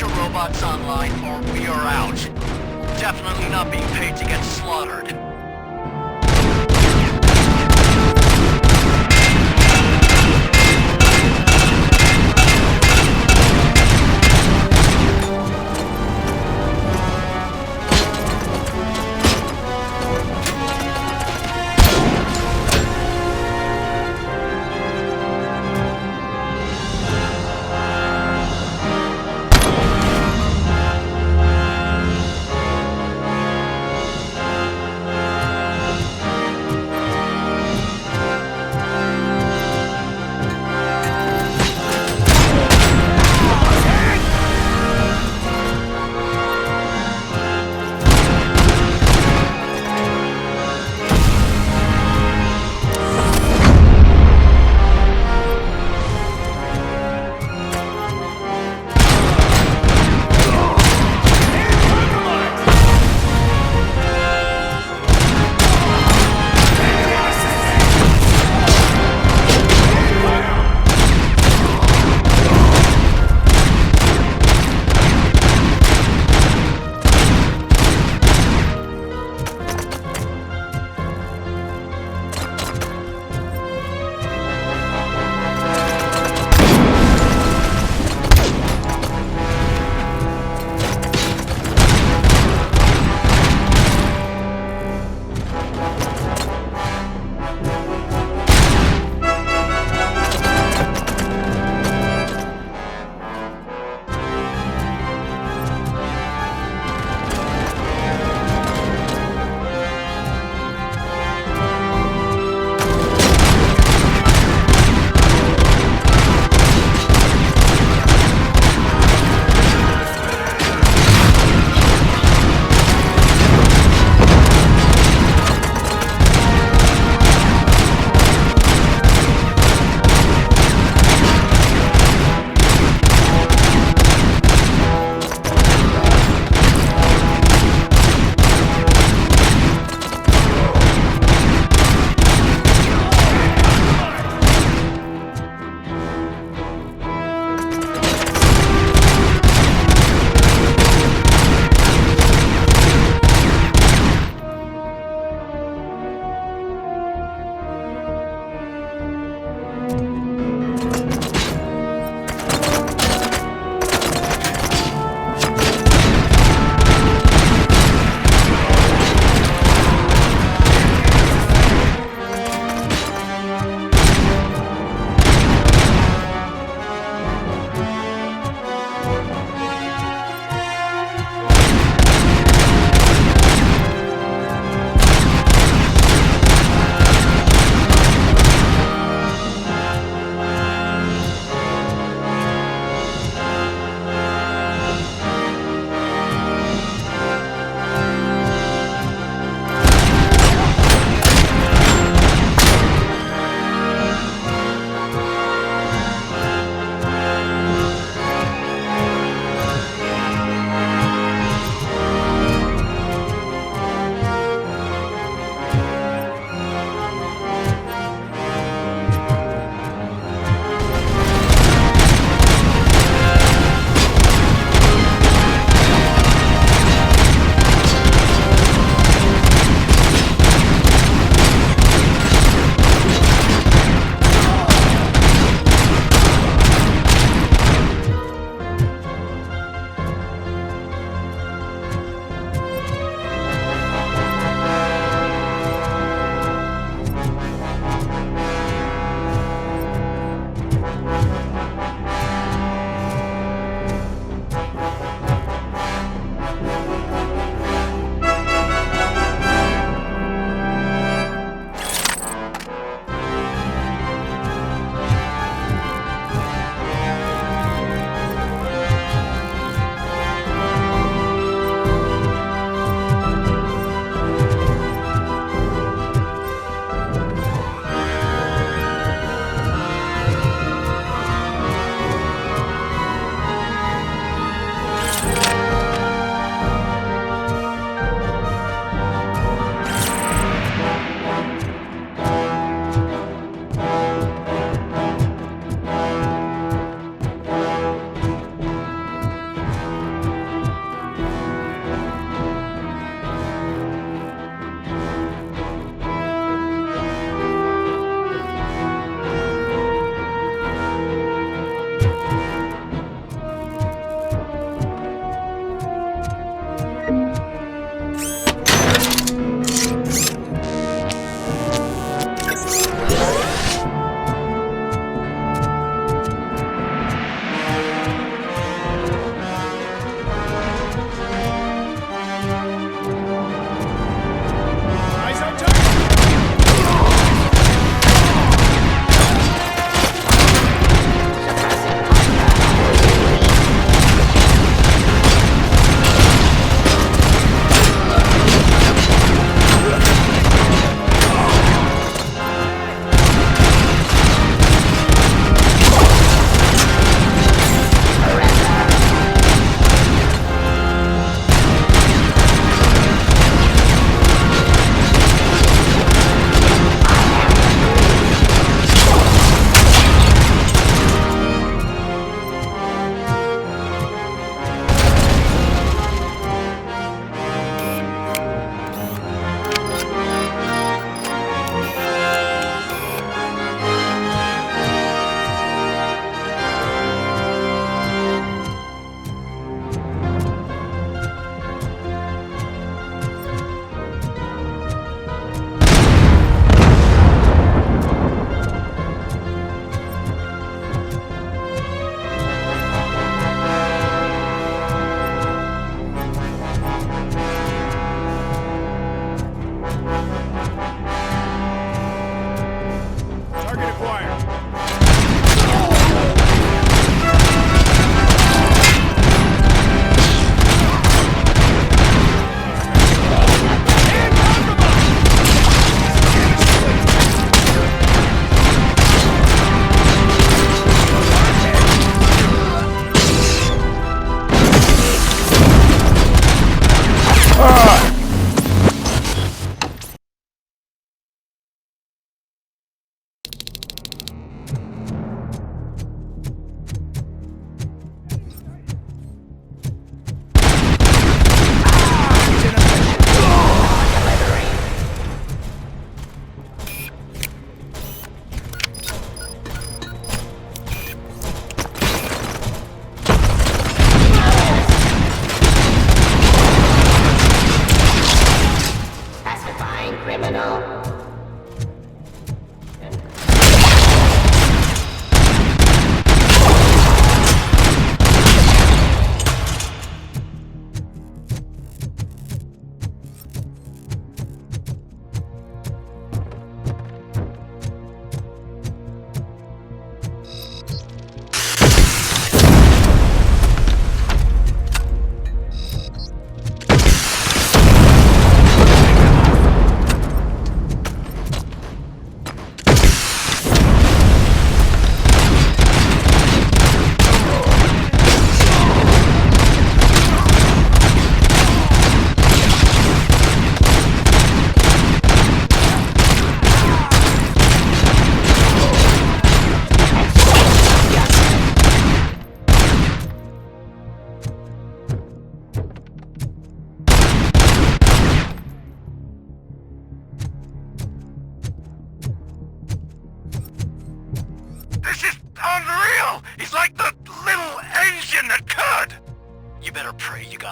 Get your robots online or we are out. Definitely not being paid to get slaughtered.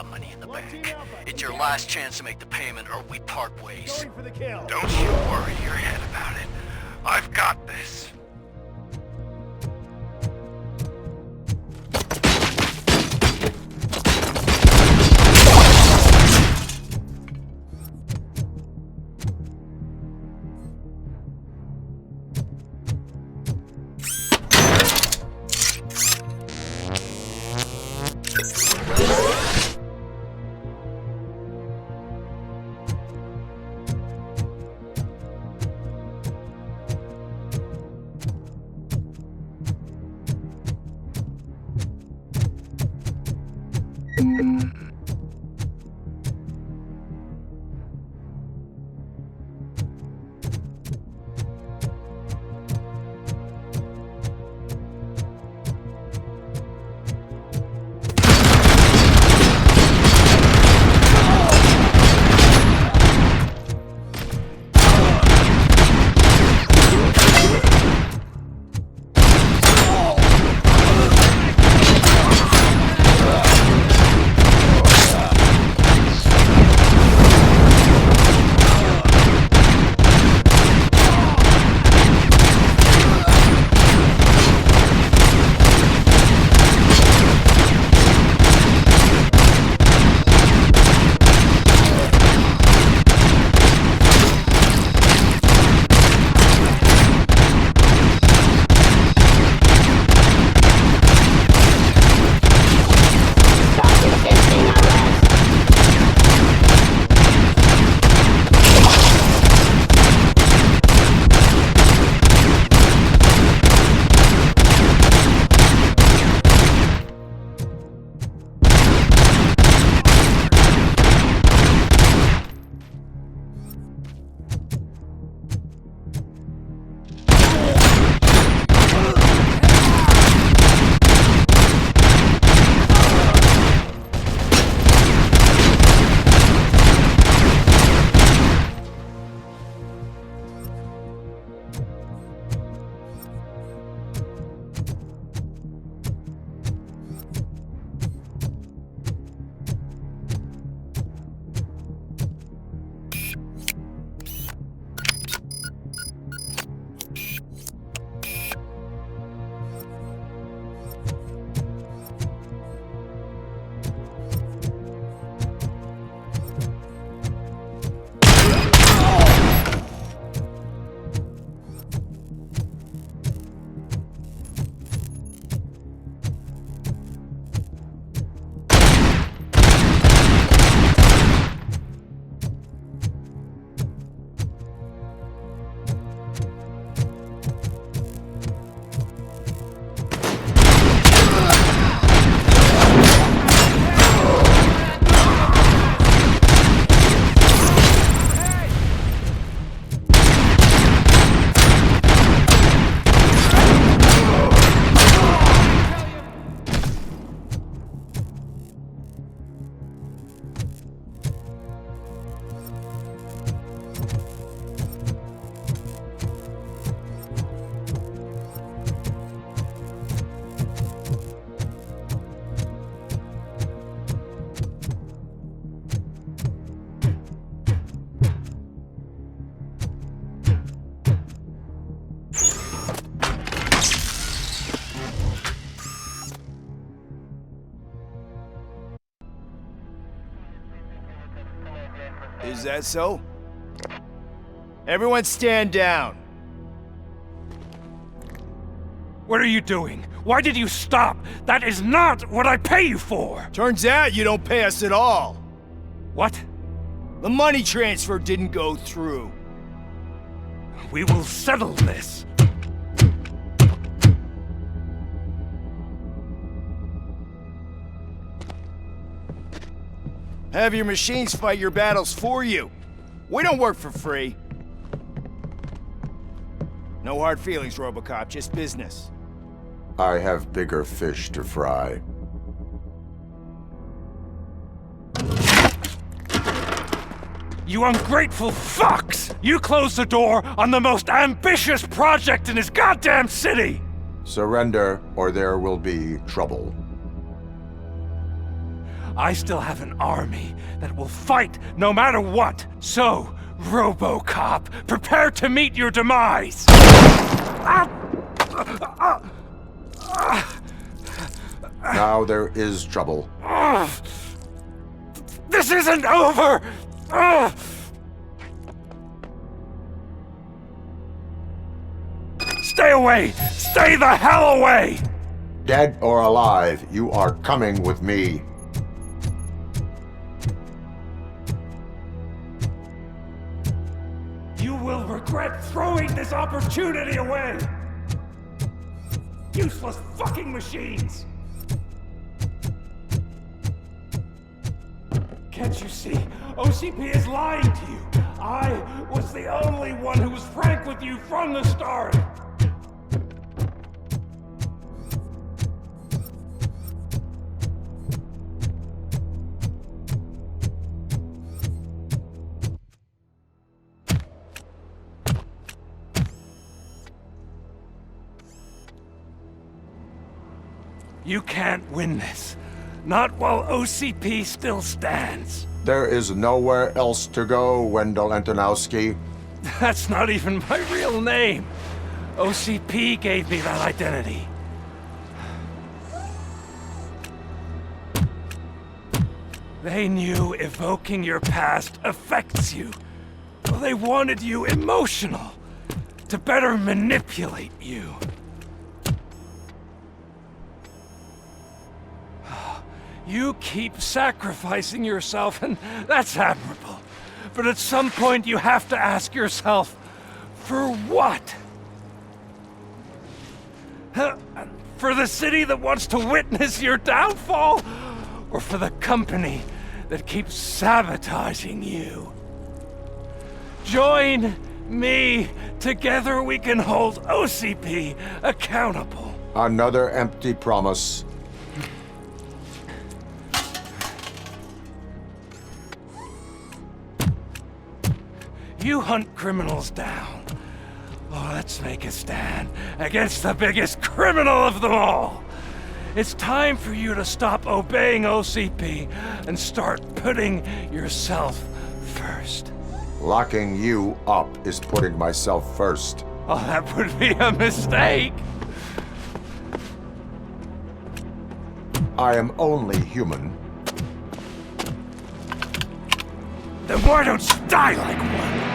got money in the bank. It's your last chance to make the payment or we part ways. Going for the kill. Don't you worry your head about it. I've got this. Is that so? Everyone stand down. What are you doing? Why did you stop? That is not what I pay you for! Turns out you don't pay us at all. What? The money transfer didn't go through. We will settle this. Have your machines fight your battles for you. We don't work for free. No hard feelings, RoboCop, just business. I have bigger fish to fry. You ungrateful fucks! You closed the door on the most ambitious project in this goddamn city! Surrender, or there will be trouble. I still have an army that will fight no matter what. So, RoboCop, prepare to meet your demise! Now there is trouble. This isn't over! Stay away! Stay the hell away! Dead or alive, you are coming with me. You will regret throwing this opportunity away! Useless fucking machines! Can't you see? OCP is lying to you! I was the only one who was frank with you from the start! You can't win this. Not while OCP still stands. There is nowhere else to go, Wendell Antonowski. That's not even my real name. OCP gave me that identity. They knew evoking your past affects you. Well, they wanted you emotional, to better manipulate you. You keep sacrificing yourself, and that's admirable. But at some point you have to ask yourself, for what? For the city that wants to witness your downfall? Or for the company that keeps sabotaging you? Join me. Together we can hold OCP accountable. Another empty promise. You hunt criminals down. Oh, let's make a stand against the biggest criminal of them all. It's time for you to stop obeying OCP and start putting yourself first. Locking you up is putting myself first. Oh, that would be a mistake. I am only human. Then why don't you die like one?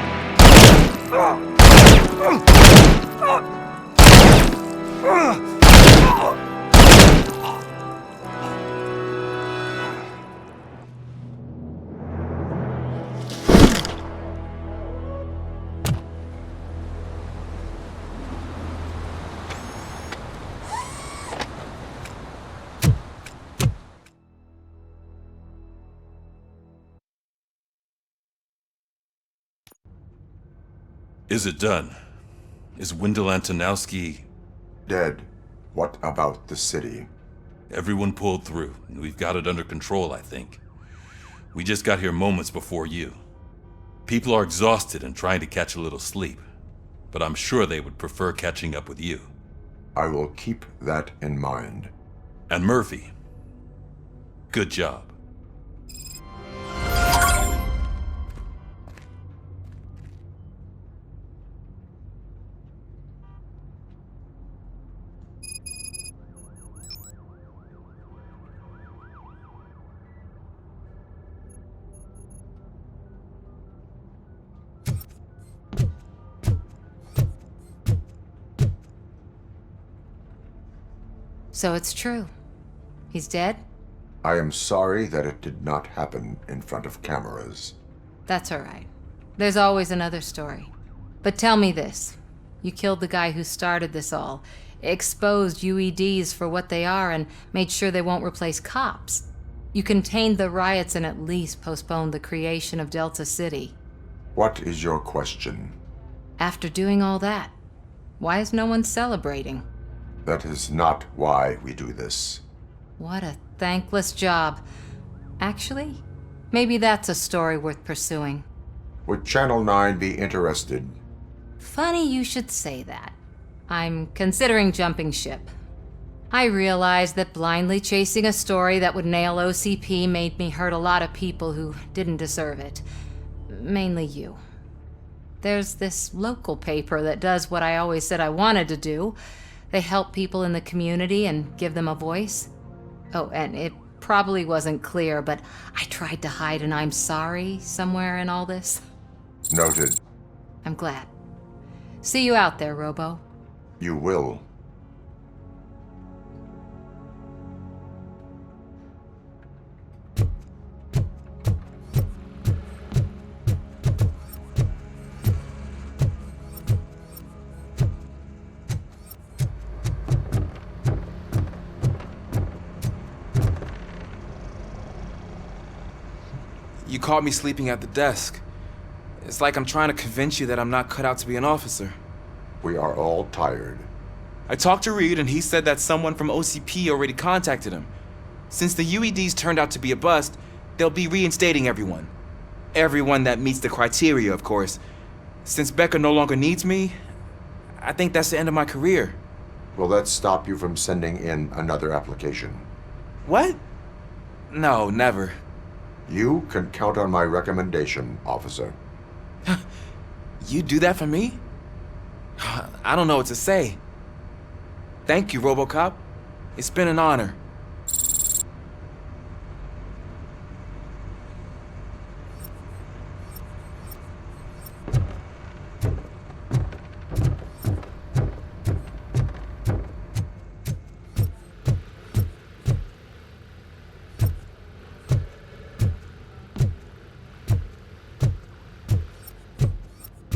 Is it done? Is Wendell Antonowski... Dead. What about the city? Everyone pulled through, and we've got it under control, I think. We just got here moments before you. People are exhausted and trying to catch a little sleep, but I'm sure they would prefer catching up with you. I will keep that in mind. And Murphy, good job. So it's true. He's dead? I am sorry that it did not happen in front of cameras. That's all right. There's always another story. But tell me this. You killed the guy who started this all, exposed UEDs for what they are, and made sure they won't replace cops. You contained the riots and at least postponed the creation of Delta City. What is your question? After doing all that, why is no one celebrating? That is not why we do this. What a thankless job. Actually, maybe that's a story worth pursuing. Would Channel 9 be interested? Funny you should say that. I'm considering jumping ship. I realized that blindly chasing a story that would nail OCP made me hurt a lot of people who didn't deserve it. Mainly you. There's this local paper that does what I always said I wanted to do. They help people in the community and give them a voice. Oh, and it probably wasn't clear, but I tried to hide an I'm sorry somewhere in all this. Noted. I'm glad. See you out there, Robo. You will. You caught me sleeping at the desk. It's like I'm trying to convince you that I'm not cut out to be an officer. We are all tired. I talked to Reed and he said that someone from OCP already contacted him. Since the UEDs turned out to be a bust, they'll be reinstating everyone. Everyone that meets the criteria, of course. Since Becca no longer needs me, I think that's the end of my career. Will that stop you from sending in another application? What? No, never. You can count on my recommendation, officer. You do that for me? I don't know what to say. Thank you, RoboCop. It's been an honor.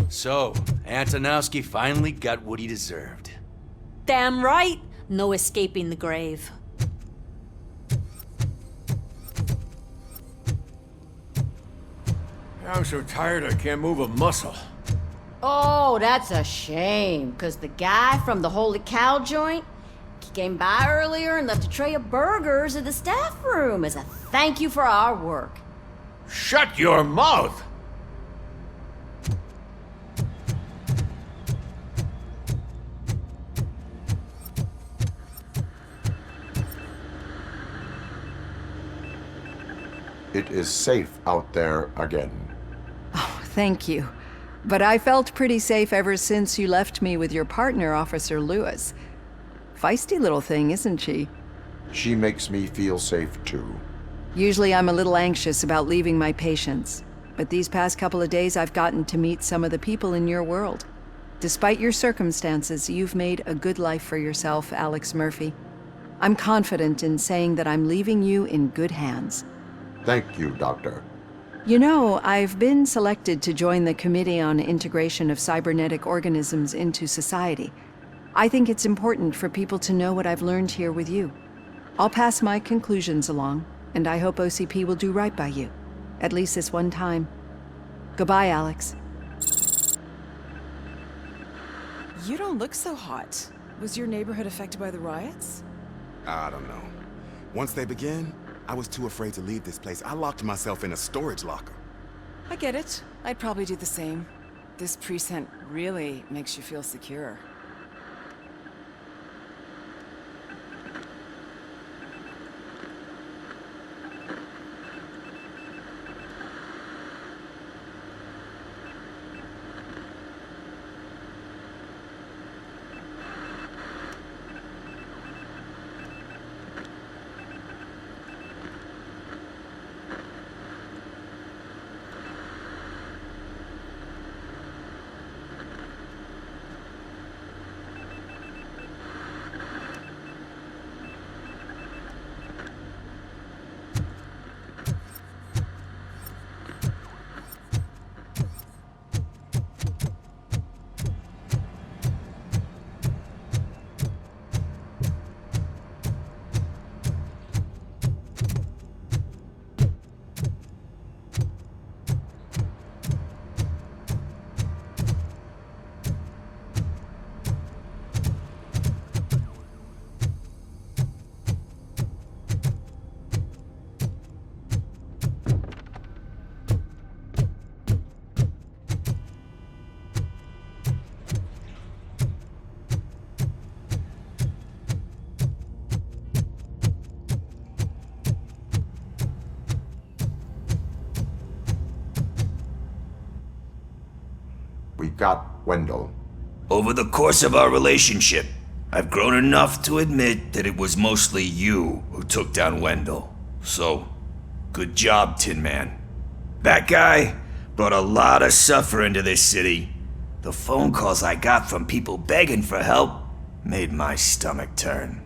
So, Antonowski finally got what he deserved. Damn right. No escaping the grave. I'm so tired I can't move a muscle. Oh, that's a shame, because the guy from the Holy Cow joint, he came by earlier and left a tray of burgers in the staff room as a thank you for our work. Shut your mouth! It is safe out there again. Oh, thank you. But I felt pretty safe ever since you left me with your partner, Officer Lewis. Feisty little thing, isn't she? She makes me feel safe too. Usually I'm a little anxious about leaving my patients, but these past couple of days I've gotten to meet some of the people in your world. Despite your circumstances, you've made a good life for yourself, Alex Murphy. I'm confident in saying that I'm leaving you in good hands. Thank you, Doctor. You know, I've been selected to join the Committee on Integration of Cybernetic Organisms into Society. I think it's important for people to know what I've learned here with you. I'll pass my conclusions along, and I hope OCP will do right by you. At least this one time. Goodbye, Alex. You don't look so hot. Was your neighborhood affected by the riots? I don't know. Once they begin, I was too afraid to leave this place. I locked myself in a storage locker. I get it. I'd probably do the same. This precinct really makes you feel secure. got Wendell? Over the course of our relationship, I've grown enough to admit that it was mostly you who took down Wendell. So, good job, Tin Man. That guy brought a lot of suffering to this city. The phone calls I got from people begging for help made my stomach turn.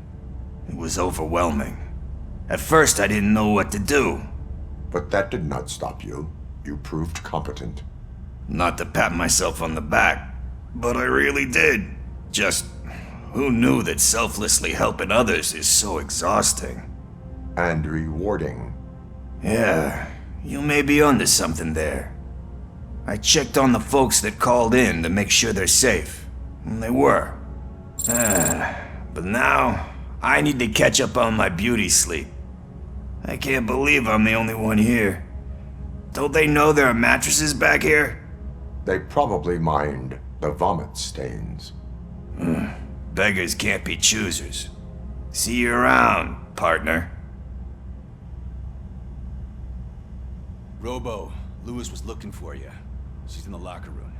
It was overwhelming. At first, I didn't know what to do. But that did not stop you. You proved competent. Not to pat myself on the back, but I really did. Just, who knew that selflessly helping others is so exhausting? And rewarding. Yeah, you may be onto something there. I checked on the folks that called in to make sure they're safe, and they were. But now, I need to catch up on my beauty sleep. I can't believe I'm the only one here. Don't they know there are mattresses back here? They probably mind the vomit stains. Beggars can't be choosers. See you around, partner. Robo, Lewis was looking for you. She's in the locker room.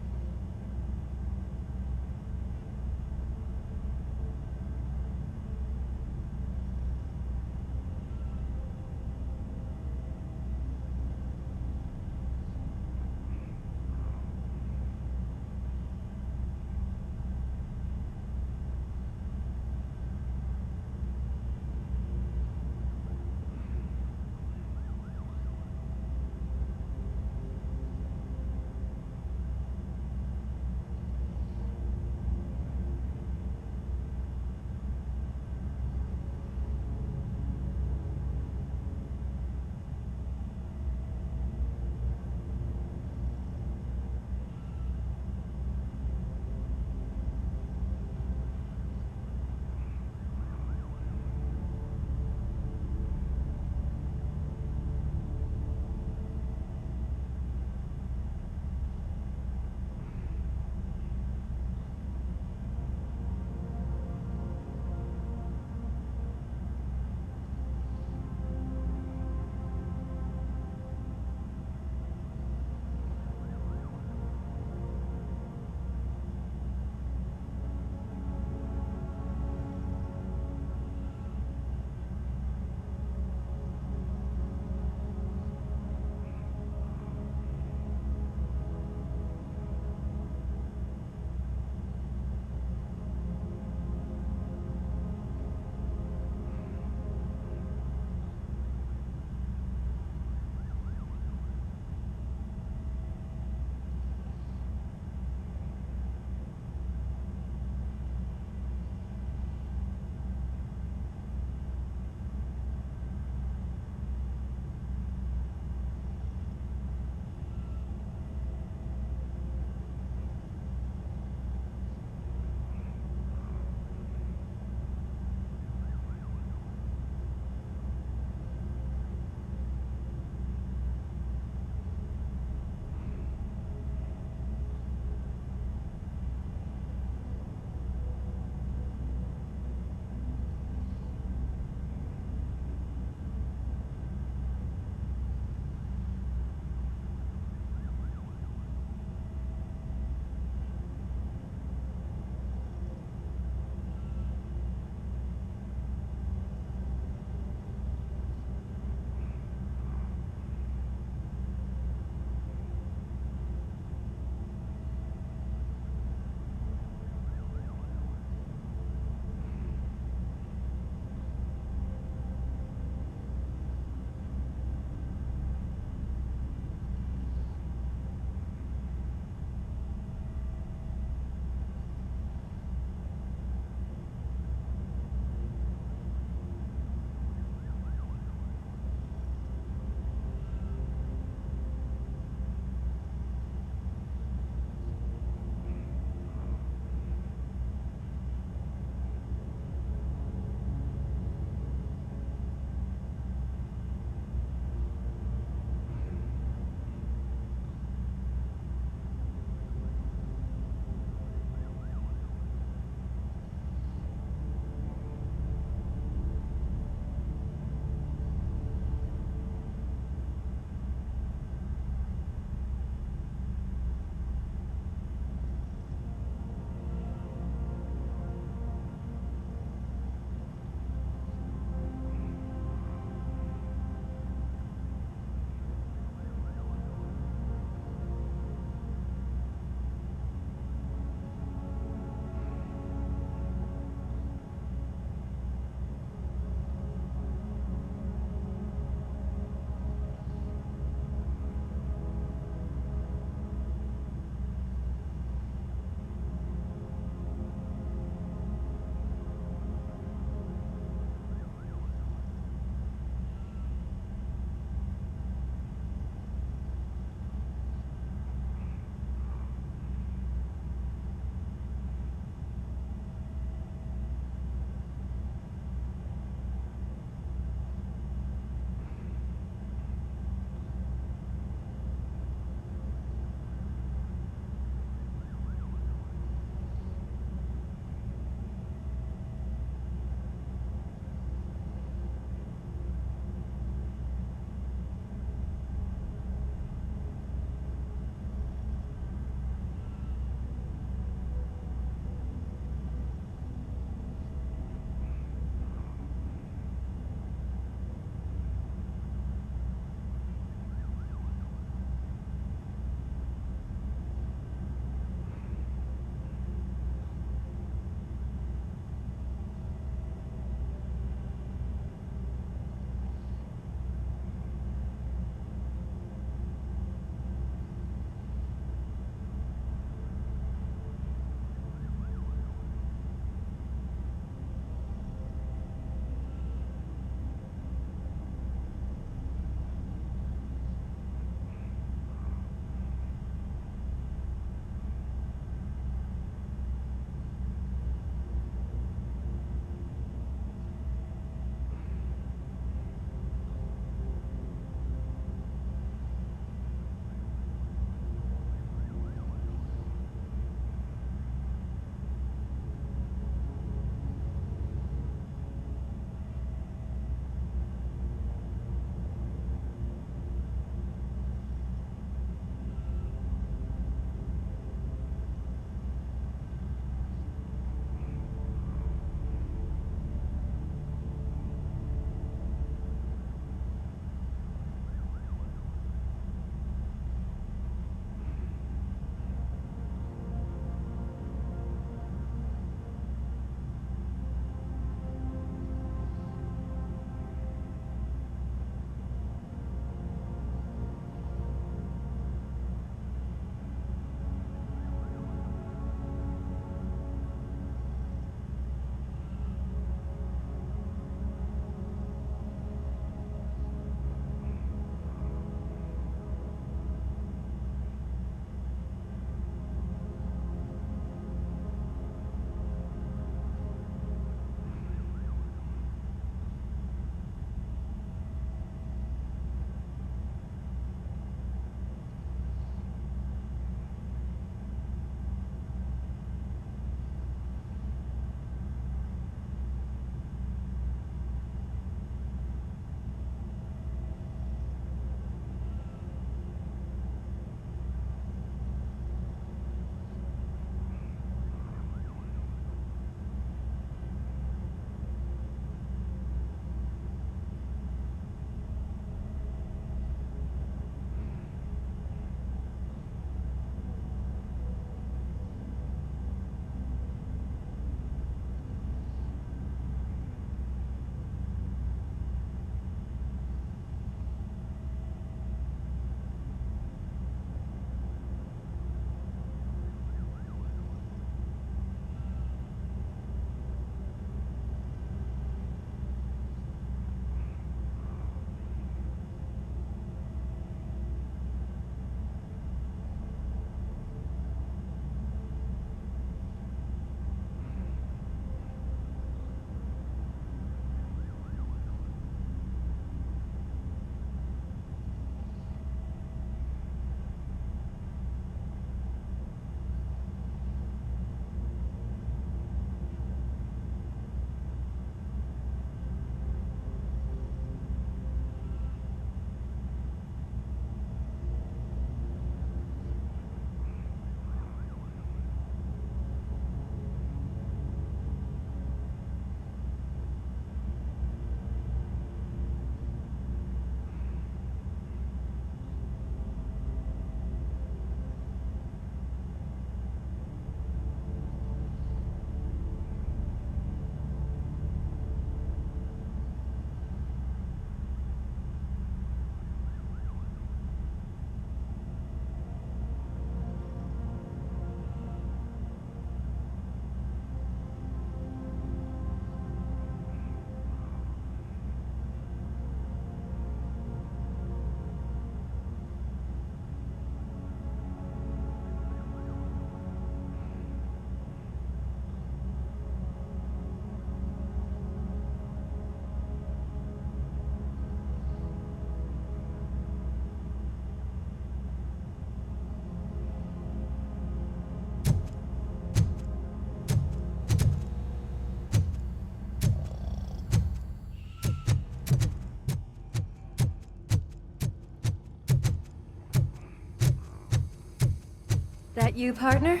That you, partner?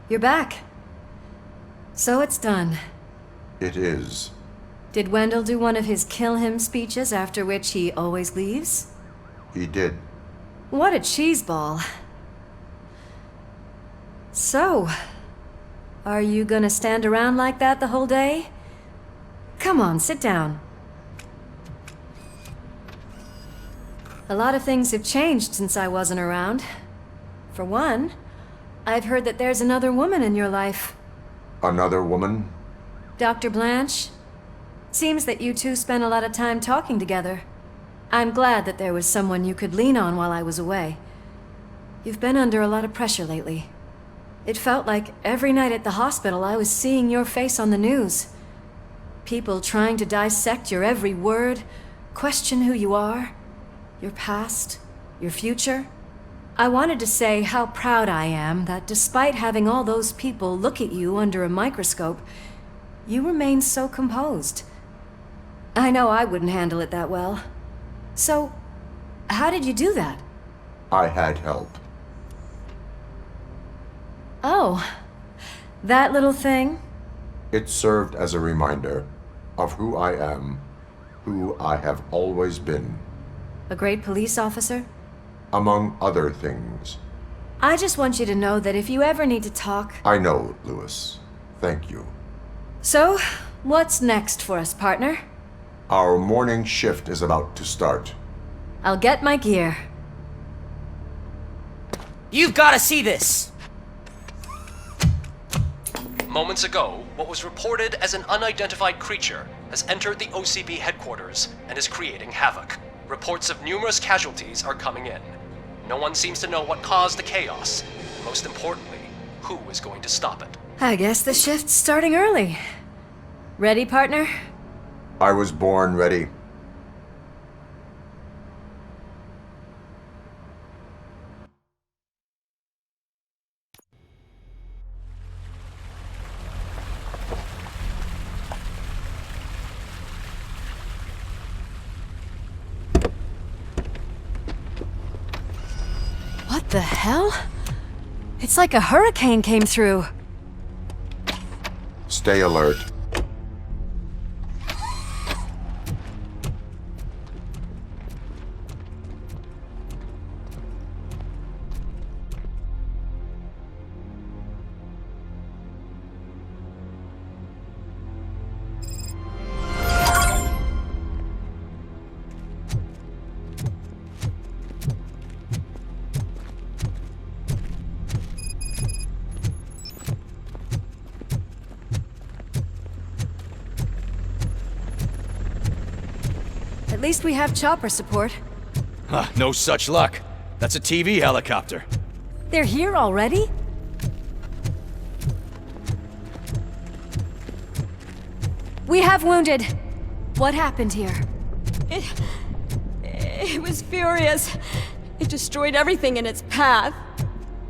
You're back. So it's done. It is. Did Wendell do one of his kill him speeches after which he always leaves? He did. What a cheeseball. So, are you gonna stand around like that the whole day? Come on, sit down. A lot of things have changed since I wasn't around. For one, I've heard that there's another woman in your life. Another woman? Dr. Blanche? Seems that you two spent a lot of time talking together. I'm glad that there was someone you could lean on while I was away. You've been under a lot of pressure lately. It felt like every night at the hospital I was seeing your face on the news. People trying to dissect your every word, question who you are, your past, your future. I wanted to say how proud I am that despite having all those people look at you under a microscope, you remain so composed. I know I wouldn't handle it that well. So, how did you do that? I had help. Oh, that little thing? It served as a reminder of who I am, who I have always been. A great police officer? Among other things. I just want you to know that if you ever need to talk... I know, Lewis. Thank you. So, what's next for us, partner? Our morning shift is about to start. I'll get my gear. You've got to see this! Moments ago, what was reported as an unidentified creature has entered the OCP headquarters and is creating havoc. Reports of numerous casualties are coming in. No one seems to know what caused the chaos. Most importantly, who is going to stop it? I guess the shift's starting early. Ready, partner? I was born ready. What the hell? It's like a hurricane came through. Stay alert. At least we have chopper support. Huh, no such luck. That's a TV helicopter. They're here already? We have wounded. What happened here? It was furious. It destroyed everything in its path.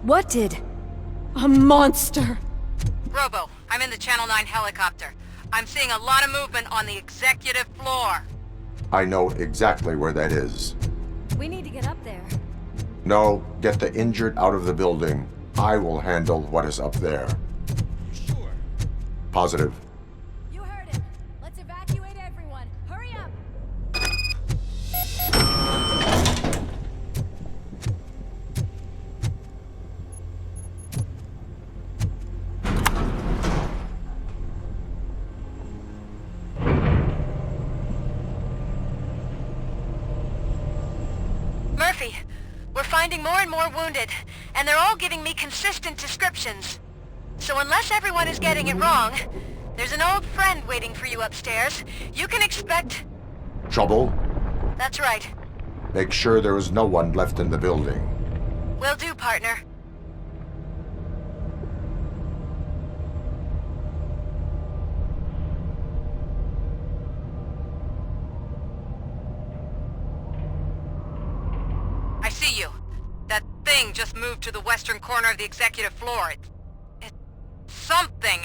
What did? A monster. Robo, I'm in the Channel 9 helicopter. I'm seeing a lot of movement on the executive floor. I know exactly where that is. We need to get up there. No, get the injured out of the building. I will handle what is up there. Sure. Positive. You heard him. Let's evacuate everyone. Hurry up! Murphy, we're finding more and more wounded, and they're all giving me consistent descriptions. So unless everyone is getting it wrong, there's an old friend waiting for you upstairs. You can expect... Trouble? That's right. Make sure there is no one left in the building. Will do, partner. I see you. That thing just moved to the western corner of the executive floor. It's something.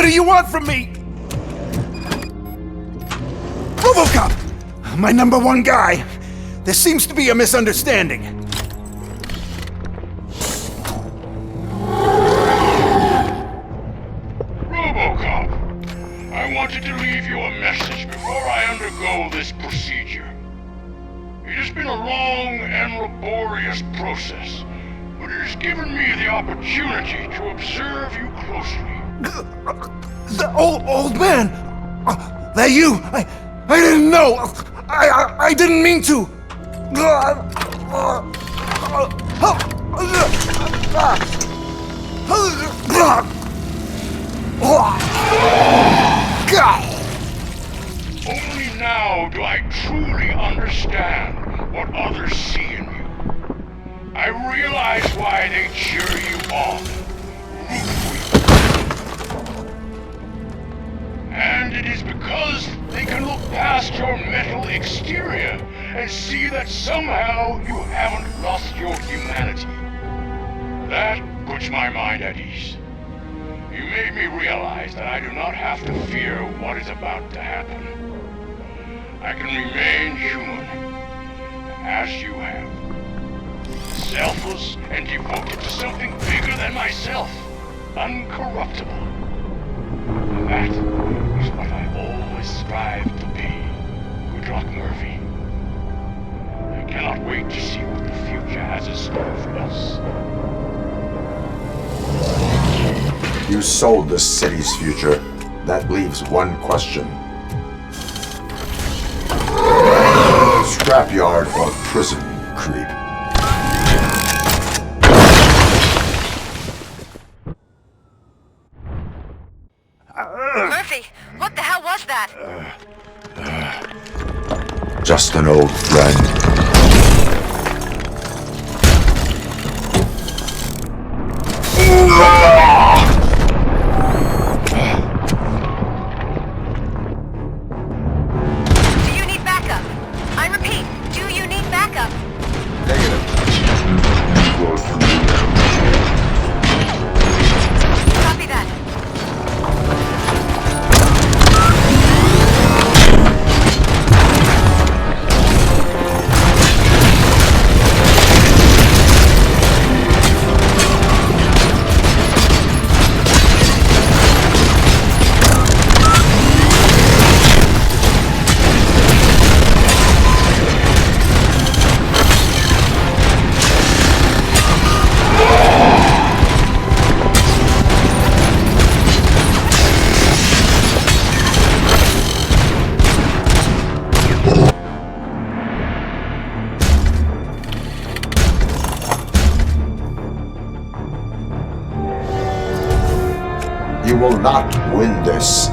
do you want from me? RoboCop! My #1 guy. There seems to be a misunderstanding. RoboCop, I wanted to leave you a message before I undergo this procedure. It has been a long and laborious process, but it has given me the opportunity to observe you closely. The old man! That you? I didn't know! I didn't mean to! Only now do I truly understand what others see in you. I realize why they cheer you on, root for you. And it is because they can look past your metal exterior and see that somehow you haven't lost your humanity. That puts my mind at ease. You made me realize that I do not have to fear what is about to happen. I can remain human, as you have. Selfless and devoted to something bigger than myself. Uncorruptible. That is what I always strive to be. Good luck, Murphy. I cannot wait to see what the future has in store for us. You sold the city's future. That leaves one question. Scrapyard or prison, creep? Murphy, what the hell was that? Just an old friend. Do you need backup? I repeat, do you need backup? Copy that. You will not win this.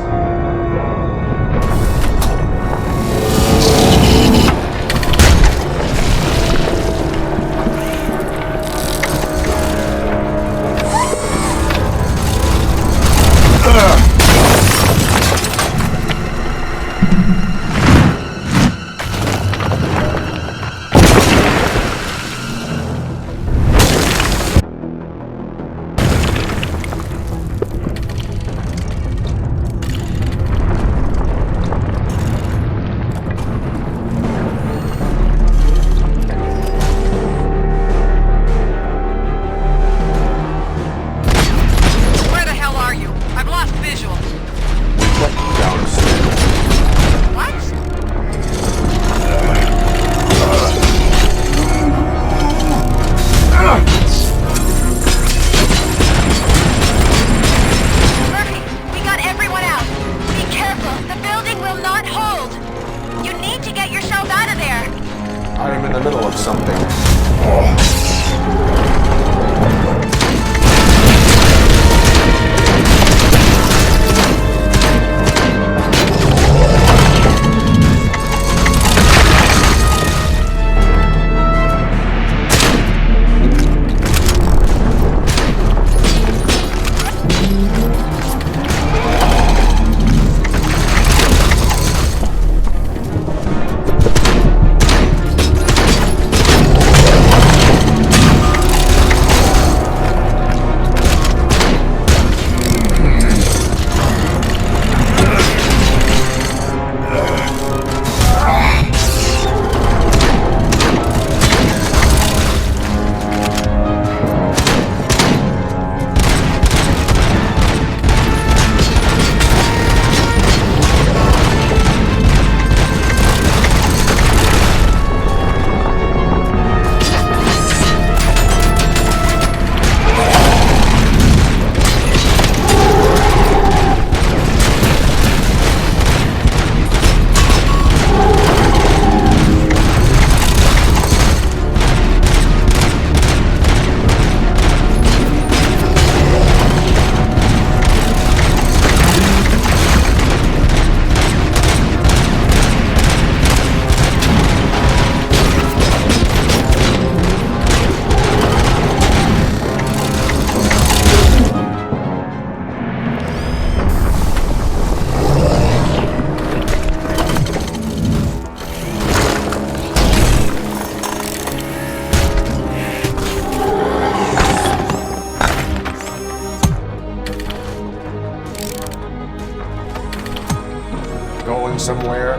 going somewhere?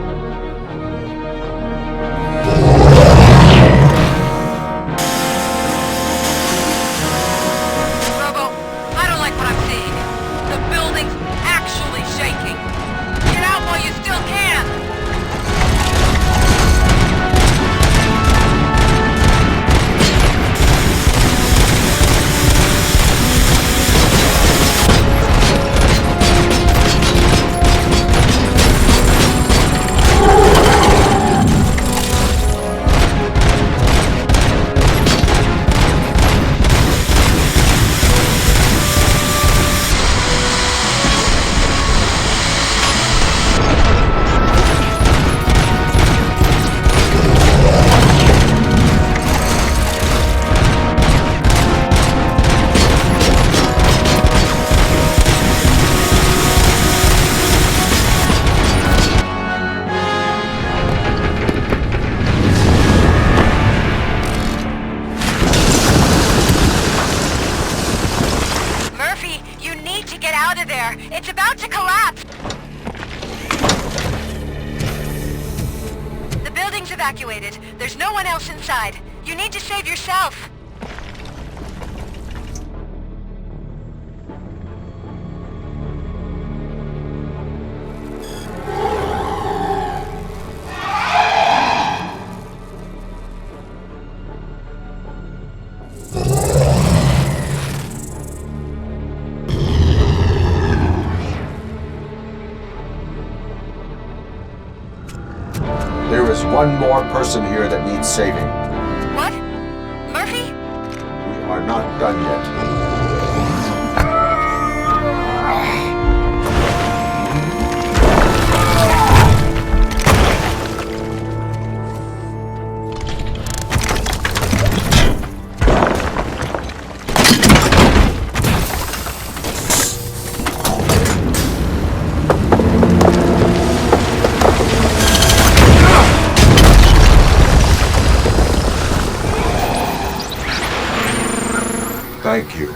Robo, I don't like what I'm seeing. The building's actually shaking. Get out while you still can! It's about to collapse! The building's evacuated. There's no one else inside. You need to save yourself. There is one more person here that needs saving. What? Murphy? We are not done yet. Thank you.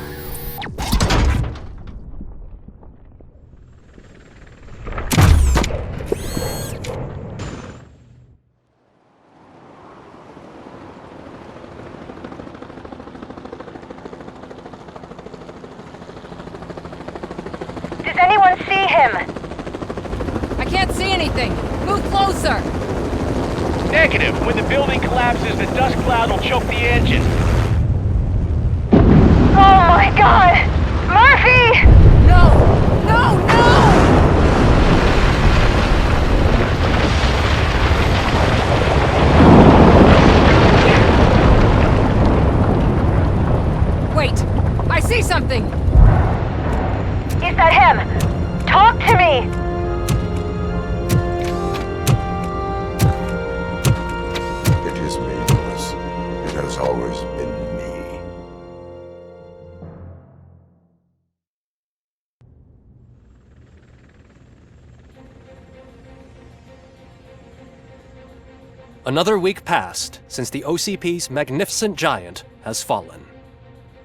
Does anyone see him? I can't see anything. Move closer. Negative. When the building collapses, the dust cloud will choke the engine. Oh my god! Murphy! No! No! No! Wait! I see something! Is that him? Talk to me! It is me, Lewis. It has always been me. Another week passed since the OCP's magnificent giant has fallen.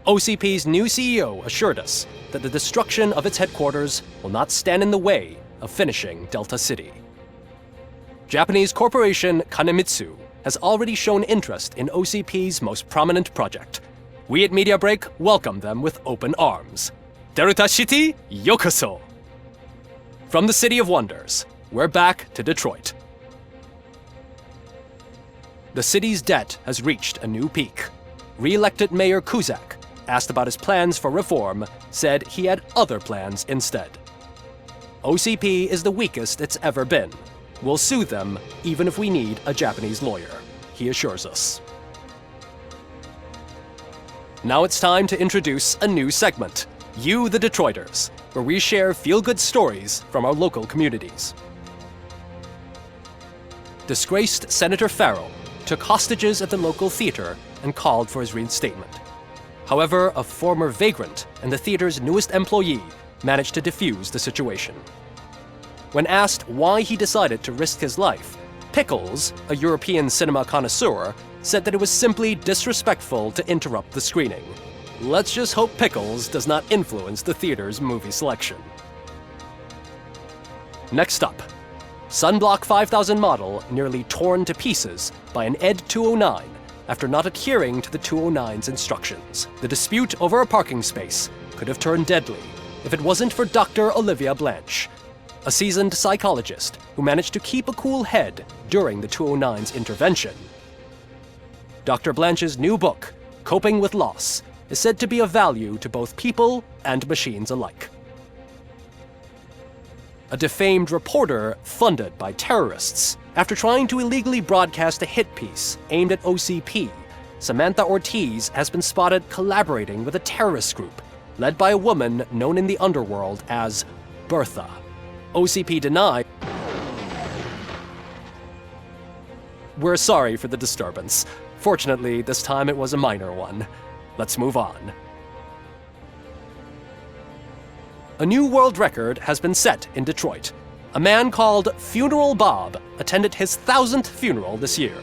OCP's new CEO assured us that the destruction of its headquarters will not stand in the way of finishing Delta City. Japanese corporation Kanemitsu has already shown interest in OCP's most prominent project. We at Media Break welcome them with open arms. Delta City, yokoso! From the City of Wonders, we're back to Detroit. The city's debt has reached a new peak. Re-elected Mayor Kuzak, asked about his plans for reform, said he had other plans instead. OCP is the weakest it's ever been. We'll sue them even if we need a Japanese lawyer, he assures us. Now it's time to introduce a new segment, You the Detroiters, where we share feel-good stories from our local communities. Disgraced Senator Farrell took hostages at the local theater and called for his reinstatement. However, a former vagrant and the theater's newest employee managed to defuse the situation. When asked why he decided to risk his life, Pickles, a European cinema connoisseur, said that it was simply disrespectful to interrupt the screening. Let's just hope Pickles does not influence the theater's movie selection. Next up, Sunblock 5000 model nearly torn to pieces by an ED 209 after not adhering to the 209's instructions. The dispute over a parking space could have turned deadly if it wasn't for Dr. Olivia Blanche, a seasoned psychologist who managed to keep a cool head during the 209's intervention. Dr. Blanche's new book, Coping with Loss, is said to be of value to both people and machines alike. A defamed reporter funded by terrorists. After trying to illegally broadcast a hit piece aimed at OCP, Samantha Ortiz has been spotted collaborating with a terrorist group led by a woman known in the underworld as Bertha. OCP denied. We're sorry for the disturbance. Fortunately, this time it was a minor one. Let's move on. A new world record has been set in Detroit. A man called Funeral Bob attended his 1000th funeral this year.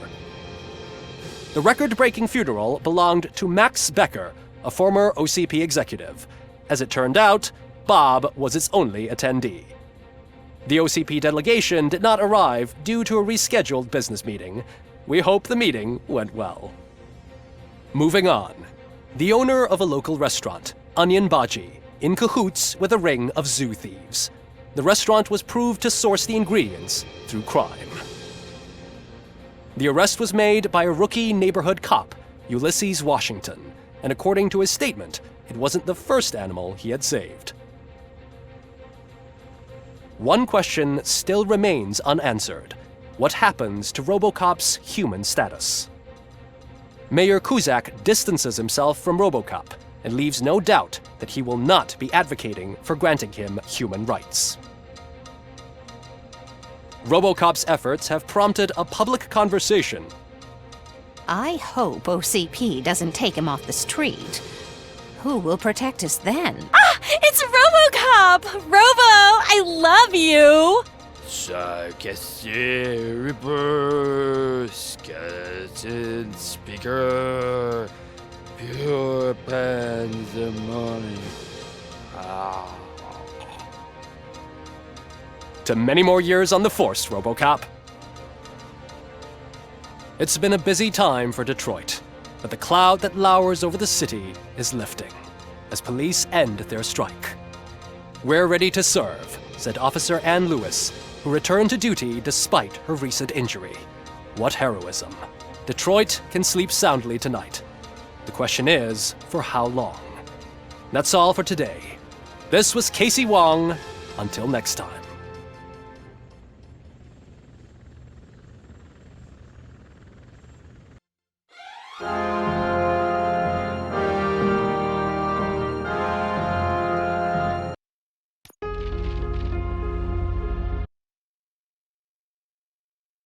The record-breaking funeral belonged to Max Becker, a former OCP executive. As it turned out, Bob was its only attendee. The OCP delegation did not arrive due to a rescheduled business meeting. We hope the meeting went well. Moving on. The owner of a local restaurant, Onion Baji, in cahoots with a ring of zoo thieves. The restaurant was proved to source the ingredients through crime. The arrest was made by a rookie neighborhood cop, Ulysses Washington, and according to his statement, it wasn't the first animal he had saved. One question still remains unanswered. What happens to RoboCop's human status? Mayor Kuzak distances himself from RoboCop and leaves no doubt that he will not be advocating for granting him human rights. RoboCop's efforts have prompted a public conversation. I hope OCP doesn't take him off the street. Who will protect us then? Ah! It's RoboCop! Robo, I love you! Reaper, skeleton speaker, pure pandemonium. To many more years on the force, RoboCop. It's been a busy time for Detroit, but the cloud that lowers over the city is lifting as police end their strike. We're ready to serve, said Officer Ann Lewis, who returned to duty despite her recent injury. What heroism. Detroit can sleep soundly tonight. The question is, for how long? That's all for today. This was Casey Wong. Until next time.